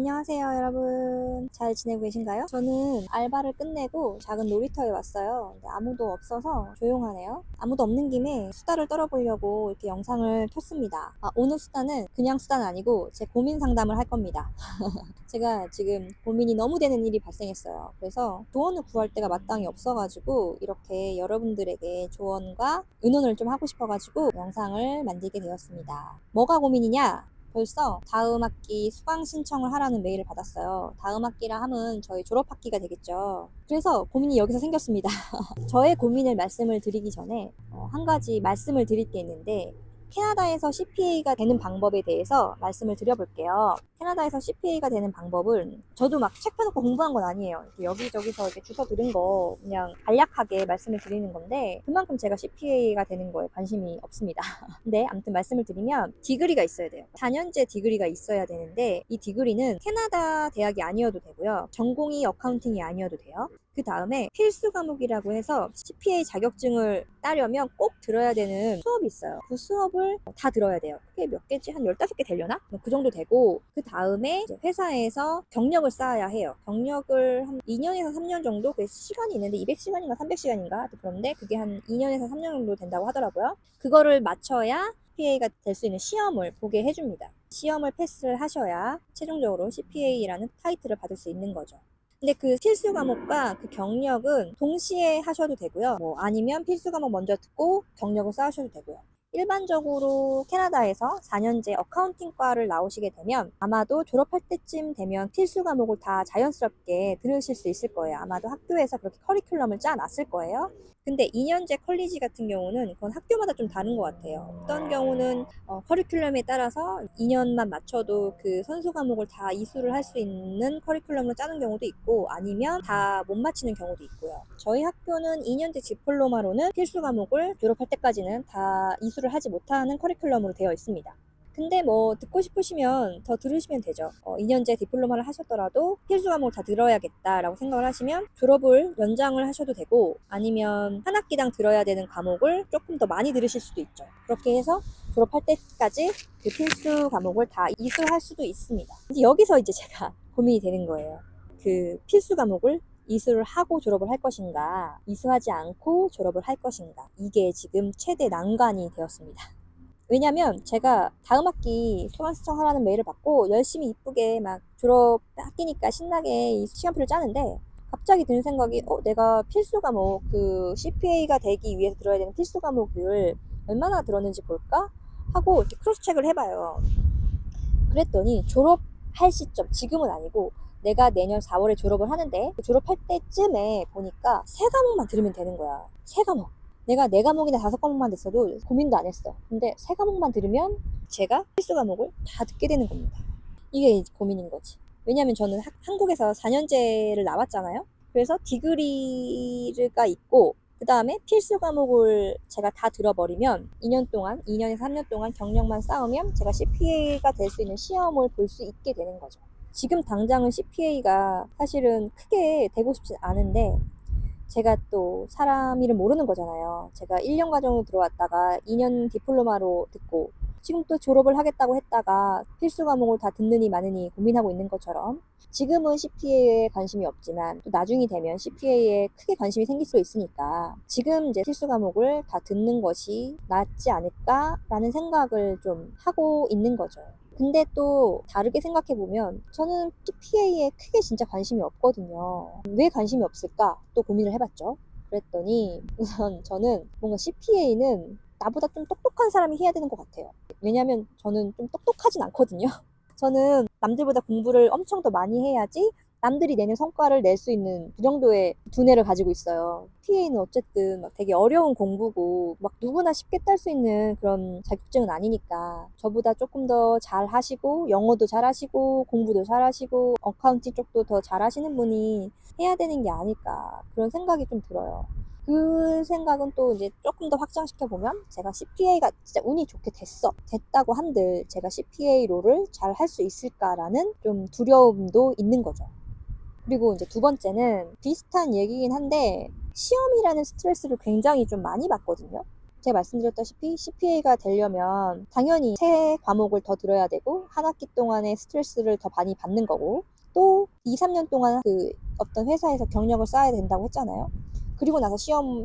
안녕하세요, 여러분. 잘 지내고 계신가요? 저는 알바를 끝내고 작은 놀이터에 왔어요. 근데 아무도 없어서 조용하네요. 아무도 없는 김에 수다를 떨어보려고 이렇게 영상을 켰습니다. 오늘 수다는 그냥 수다는 아니고 제 고민 상담을 할 겁니다. 제가 지금 고민이 너무 되는 일이 발생했어요. 그래서 조언을 구할 데가 마땅히 없어가지고 이렇게 여러분들에게 조언과 의논을 좀 하고 싶어가지고 영상을 만들게 되었습니다. 뭐가 고민이냐? 벌써 다음 학기 수강 신청을 하라는 메일을 받았어요. 다음 학기라 함은 저희 졸업학기가 되겠죠. 그래서 고민이 여기서 생겼습니다. 저의 고민을 말씀을 드리기 전에 한 가지 말씀을 드릴 게 있는데, 캐나다에서 CPA가 되는 방법에 대해서 말씀을 드려볼게요. 캐나다에서 CPA가 되는 방법은 저도 막 책 펴놓고 공부한 건 아니에요. 여기저기서 이렇게 주워 들은 거 그냥 간략하게 말씀을 드리는 건데, 그만큼 제가 CPA가 되는 거에 관심이 없습니다. 근데 아무튼 말씀을 드리면 디그리가 있어야 돼요. 4년제 디그리가 있어야 되는데, 이 디그리는 캐나다 대학이 아니어도 되고요. 전공이 어카운팅이 아니어도 돼요. 그 다음에 필수 과목이라고 해서 CPA 자격증을 따려면 꼭 들어야 되는 수업이 있어요. 그 수업을 다 들어야 돼요. 그게 몇 개지? 한 15개 되려나? 그 정도 되고, 그 다음에 회사에서 경력을 쌓아야 해요. 경력을 한 2년에서 3년 정도? 그 시간이 있는데 200시간인가 300시간인가? 그런데 그게 한 2년에서 3년 정도 된다고 하더라고요. 그거를 맞춰야 CPA가 될 수 있는 시험을 보게 해줍니다. 시험을 패스를 하셔야 최종적으로 CPA라는 타이틀을 받을 수 있는 거죠. 근데 그 필수 과목과 그 경력은 동시에 하셔도 되고요. 아니면 필수 과목 먼저 듣고 경력을 쌓으셔도 되고요. 일반적으로 캐나다에서 4년제 어카운팅과를 나오시게 되면 아마도 졸업할 때쯤 되면 필수 과목을 다 자연스럽게 들으실 수 있을 거예요. 아마도 학교에서 그렇게 커리큘럼을 짜놨을 거예요. 근데 2년제 컬리지 같은 경우는 그건 학교마다 좀 다른 것 같아요. 어떤 경우는 커리큘럼에 따라서 2년만 맞춰도 그 선수 과목을 다 이수를 할 수 있는 커리큘럼을 짜는 경우도 있고, 아니면 다 못 맞히는 경우도 있고요. 저희 학교는 2년제 디플로마로는 필수 과목을 졸업할 때까지는 다 이수를 하지 못하는 커리큘럼으로 되어 있습니다. 근데 듣고 싶으시면 더 들으시면 되죠. 2년제 디플로마를 하셨더라도 필수 과목을 다 들어야겠다라고 생각을 하시면 졸업을 연장을 하셔도 되고, 아니면 한 학기당 들어야 되는 과목을 조금 더 많이 들으실 수도 있죠. 그렇게 해서 졸업할 때까지 그 필수 과목을 다 이수할 수도 있습니다. 근데 여기서 이제 제가 고민이 되는 거예요. 그 필수 과목을 이수를 하고 졸업을 할 것인가, 이수하지 않고 졸업을 할 것인가, 이게 지금 최대 난관이 되었습니다. 왜냐면 제가 다음 학기 수강 신청하라는 메일을 받고 열심히 이쁘게 막 졸업 학기니까 신나게 이 시간표를 짜는데, 갑자기 드는 생각이 내가 필수 과목, 그 CPA가 되기 위해서 들어야 되는 필수 과목을 얼마나 들었는지 볼까? 하고 이렇게 크로스 체크를 해봐요. 그랬더니 졸업할 시점, 지금은 아니고 내가 내년 4월에 졸업을 하는데, 졸업할 때쯤에 보니까 3과목만 들으면 되는 거야. 3과목. 내가 4과목이나 5과목만 됐어도 고민도 안 했어. 근데 3과목만 들으면 제가 필수 과목을 다 듣게 되는 겁니다. 이게 고민인 거지. 왜냐면 저는 한국에서 4년제를 나왔잖아요. 그래서 디그리가 있고, 그 다음에 필수 과목을 제가 다 들어버리면 2년에서 3년 동안 경력만 쌓으면 제가 CPA가 될 수 있는 시험을 볼 수 있게 되는 거죠. 지금 당장은 CPA가 사실은 크게 되고 싶진 않은데, 제가 또 사람 일은 모르는 거잖아요. 제가 1년 과정으로 들어왔다가 2년 디플로마로 듣고, 지금 또 졸업을 하겠다고 했다가 필수 과목을 다 듣느니 마느니 고민하고 있는 것처럼, 지금은 CPA에 관심이 없지만 또 나중이 되면 CPA에 크게 관심이 생길 수 있으니까 지금 이제 필수 과목을 다 듣는 것이 낫지 않을까라는 생각을 좀 하고 있는 거죠. 근데 또 다르게 생각해보면 저는 CPA에 크게 진짜 관심이 없거든요. 왜 관심이 없을까? 또 고민을 해봤죠. 그랬더니 우선 저는 뭔가 CPA는 나보다 좀 똑똑한 사람이 해야 되는 것 같아요. 왜냐면 저는 좀 똑똑하진 않거든요. 저는 남들보다 공부를 엄청 더 많이 해야지 남들이 내는 성과를 낼 수 있는 그 정도의 두뇌를 가지고 있어요. PA는 어쨌든 막 되게 어려운 공부고 막 누구나 쉽게 딸 수 있는 그런 자격증은 아니니까, 저보다 조금 더 잘 하시고 영어도 잘 하시고 공부도 잘 하시고 어카운팅 쪽도 더 잘 하시는 분이 해야 되는 게 아닐까, 그런 생각이 좀 들어요. 그 생각은 또 이제 조금 더 확장시켜 보면, 제가 CPA가 진짜 운이 좋게 됐다고 한들 제가 CPA로를 잘 할 수 있을까라는 좀 두려움도 있는 거죠. 그리고 이제 두 번째는 비슷한 얘기긴 한데, 시험이라는 스트레스를 굉장히 좀 많이 받거든요. 제가 말씀드렸다시피 CPA가 되려면 당연히 새 과목을 더 들어야 되고 한 학기 동안의 스트레스를 더 많이 받는 거고 또 2, 3년 동안 그 어떤 회사에서 경력을 쌓아야 된다고 했잖아요. 그리고 나서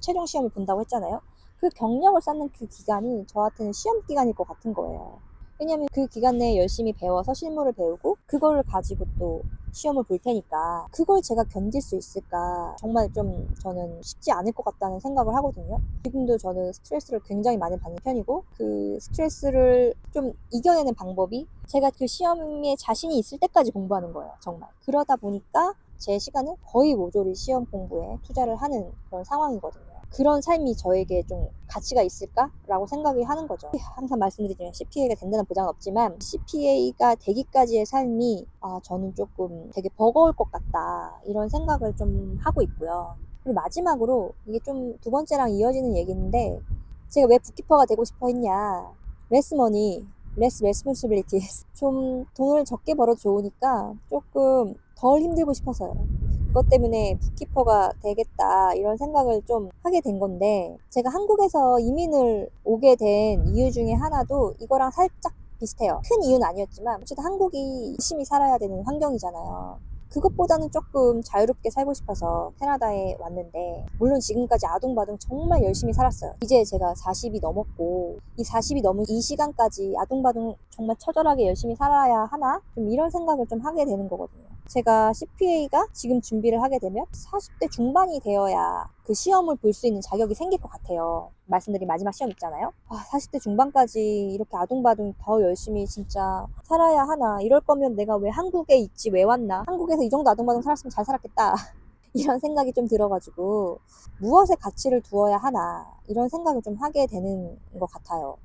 최종 시험을 본다고 했잖아요. 그 경력을 쌓는 그 기간이 저한테는 시험 기간일 것 같은 거예요. 왜냐면 그 기간 내에 열심히 배워서 실무를 배우고 그거를 가지고 또 시험을 볼 테니까 그걸 제가 견딜 수 있을까 정말 좀 저는 쉽지 않을 것 같다는 생각을 하거든요. 지금도 저는 스트레스를 굉장히 많이 받는 편이고 그 스트레스를 좀 이겨내는 방법이 제가 그 시험에 자신이 있을 때까지 공부하는 거예요. 정말. 그러다 보니까 제 시간은 거의 모조리 시험 공부에 투자를 하는 그런 상황이거든요. 그런 삶이 저에게 좀 가치가 있을까라고 생각이 하는 거죠. 항상 말씀드리지만 CPA가 된다는 보장은 없지만 CPA가 되기까지의 삶이 저는 조금 되게 버거울 것 같다 이런 생각을 좀 하고 있고요. 그리고 마지막으로 이게 좀 두 번째랑 이어지는 얘기인데 제가 왜 북키퍼가 되고 싶어 했냐. less money, less responsibilities. 좀 돈을 적게 벌어도 좋으니까 조금 덜 힘들고 싶어서요. 그것 때문에 북키퍼가 되겠다 이런 생각을 좀 하게 된 건데 제가 한국에서 이민을 오게 된 이유 중에 하나도 이거랑 살짝 비슷해요. 큰 이유는 아니었지만 어쨌든 한국이 열심히 살아야 되는 환경이잖아요. 그것보다는 조금 자유롭게 살고 싶어서 캐나다에 왔는데 물론 지금까지 아둥바둥 정말 열심히 살았어요. 이제 제가 40이 넘었고 이 40이 넘은 이 시간까지 아둥바둥 정말 처절하게 열심히 살아야 하나? 좀 이런 생각을 좀 하게 되는 거거든요. 제가 CPA가 지금 준비를 하게 되면 40대 중반이 되어야 그 시험을 볼 수 있는 자격이 생길 것 같아요. 말씀드린 마지막 시험 있잖아요. 40대 중반까지 이렇게 아둥바둥 더 열심히 진짜 살아야 하나. 이럴 거면 내가 왜 한국에 있지 왜 왔나. 한국에서 이 정도 아둥바둥 살았으면 잘 살았겠다. 이런 생각이 좀 들어가지고 무엇에 가치를 두어야 하나 이런 생각을 좀 하게 되는 것 같아요.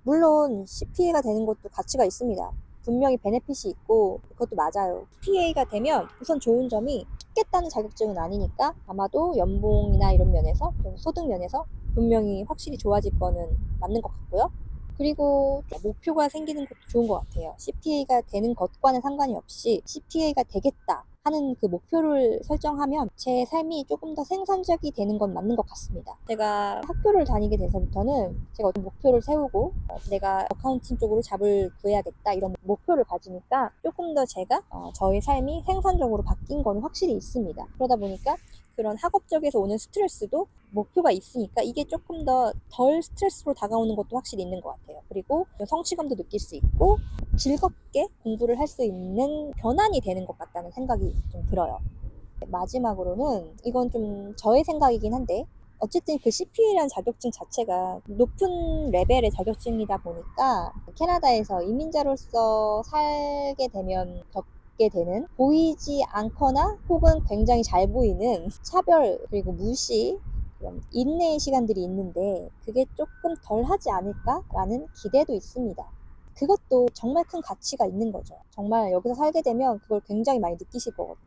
물론 CPA가 되는 것도 가치가 있습니다. 분명히 베네핏이 있고 그것도 맞아요. CPA가 되면 우선 좋은 점이 쉽게 따는 자격증은 아니니까 아마도 연봉이나 이런 면에서 소득 면에서 분명히 확실히 좋아질 거는 맞는 것 같고요. 그리고 목표가 생기는 것도 좋은 것 같아요. CPA가 되는 것과는 상관이 없이 CPA가 되겠다 하는 그 목표를 설정하면 제 삶이 조금 더 생산적이 되는 건 맞는 것 같습니다. 제가 학교를 다니게 돼서부터는 제가 어떤 목표를 세우고 내가 어카운팅 쪽으로 잡을 구해야겠다 이런 목표를 가지니까 조금 더 제가 저의 삶이 생산적으로 바뀐 건 확실히 있습니다. 그러다 보니까 그런 학업적에서 오는 스트레스도 목표가 있으니까 이게 조금 더 덜 스트레스로 다가오는 것도 확실히 있는 것 같아요. 그리고 성취감도 느낄 수 있고 즐겁게 공부를 할 수 있는 변환이 되는 것 같다는 생각이 좀 들어요. 마지막으로는 이건 좀 저의 생각이긴 한데 어쨌든 그 CPA라는 자격증 자체가 높은 레벨의 자격증이다 보니까 캐나다에서 이민자로서 살게 되면 겪게 되는 보이지 않거나 혹은 굉장히 잘 보이는 차별 그리고 무시 그런 인내의 시간들이 있는데 그게 조금 덜 하지 않을까라는 기대도 있습니다. 그것도 정말 큰 가치가 있는 거죠. 정말 여기서 살게 되면 그걸 굉장히 많이 느끼실 거거든요.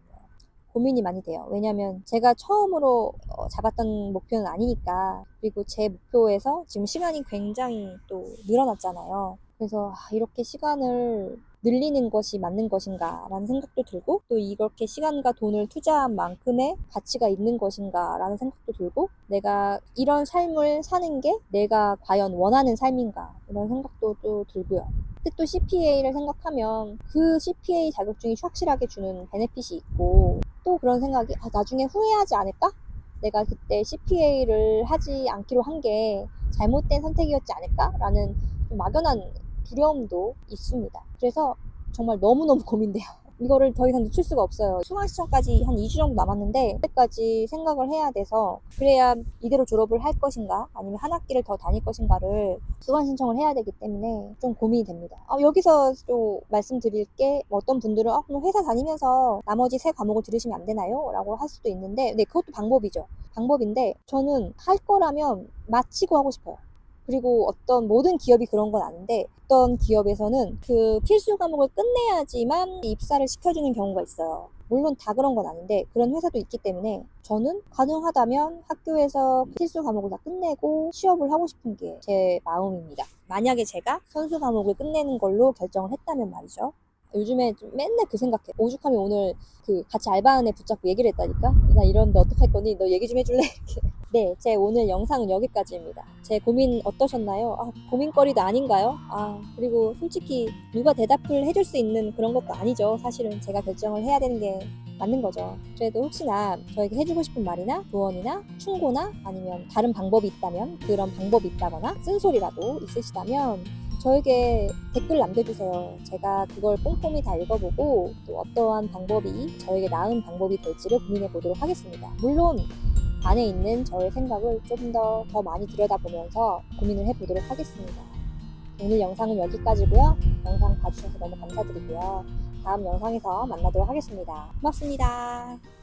고민이 많이 돼요. 왜냐면 제가 처음으로 잡았던 목표는 아니니까 그리고 제 목표에서 지금 시간이 굉장히 또 늘어났잖아요. 그래서 이렇게 시간을 늘리는 것이 맞는 것인가 라는 생각도 들고 또 이렇게 시간과 돈을 투자한 만큼의 가치가 있는 것인가 라는 생각도 들고 내가 이런 삶을 사는 게 내가 과연 원하는 삶인가 이런 생각도 또 들고요. 근데 또 CPA를 생각하면 그 CPA 자격증이 확실하게 주는 베네핏이 있고 또 그런 생각이 나중에 후회하지 않을까? 내가 그때 CPA를 하지 않기로 한 게 잘못된 선택이었지 않을까? 라는 좀 막연한 두려움도 있습니다. 그래서 정말 너무너무 고민돼요. 이거를 더 이상 늦출 수가 없어요. 수강 시점까지 한 2주 정도 남았는데 그때까지 생각을 해야 돼서 그래야 이대로 졸업을 할 것인가 아니면 한 학기를 더 다닐 것인가를 수강 신청을 해야 되기 때문에 좀 고민이 됩니다. 여기서 또 말씀드릴 게 어떤 분들은 그럼 회사 다니면서 나머지 세 과목을 들으시면 안 되나요? 라고 할 수도 있는데 네, 그것도 방법이죠. 방법인데 저는 할 거라면 마치고 하고 싶어요. 그리고 어떤 모든 기업이 그런 건 아닌데 어떤 기업에서는 그 필수 과목을 끝내야지만 입사를 시켜주는 경우가 있어요. 물론 다 그런 건 아닌데 그런 회사도 있기 때문에 저는 가능하다면 학교에서 필수 과목을 다 끝내고 취업을 하고 싶은 게 제 마음입니다. 만약에 제가 선수 과목을 끝내는 걸로 결정을 했다면 말이죠. 요즘에 좀 맨날 그 생각해. 오죽하면 오늘 그 같이 알바하는 애 붙잡고 얘기를 했다니까? 나 이러는데 어떡할 거니? 너 얘기 좀 해줄래? 이렇게. 네, 제 오늘 영상은 여기까지입니다. 제 고민 어떠셨나요? 고민거리도 아닌가요? 그리고 솔직히 누가 대답을 해줄 수 있는 그런 것도 아니죠. 사실은 제가 결정을 해야 되는 게 맞는 거죠. 그래도 혹시나 저에게 해주고 싶은 말이나 조언이나 충고나 아니면 다른 방법이 있다면, 그런 방법이 있다거나 쓴소리라도 있으시다면 저에게 댓글 남겨주세요. 제가 그걸 꼼꼼히 다 읽어보고 또 어떠한 방법이 저에게 나은 방법이 될지를 고민해 보도록 하겠습니다. 물론 안에 있는 저의 생각을 좀 더 많이 들여다보면서 고민을 해보도록 하겠습니다. 오늘 영상은 여기까지고요. 영상 봐주셔서 너무 감사드리고요. 다음 영상에서 만나도록 하겠습니다. 고맙습니다.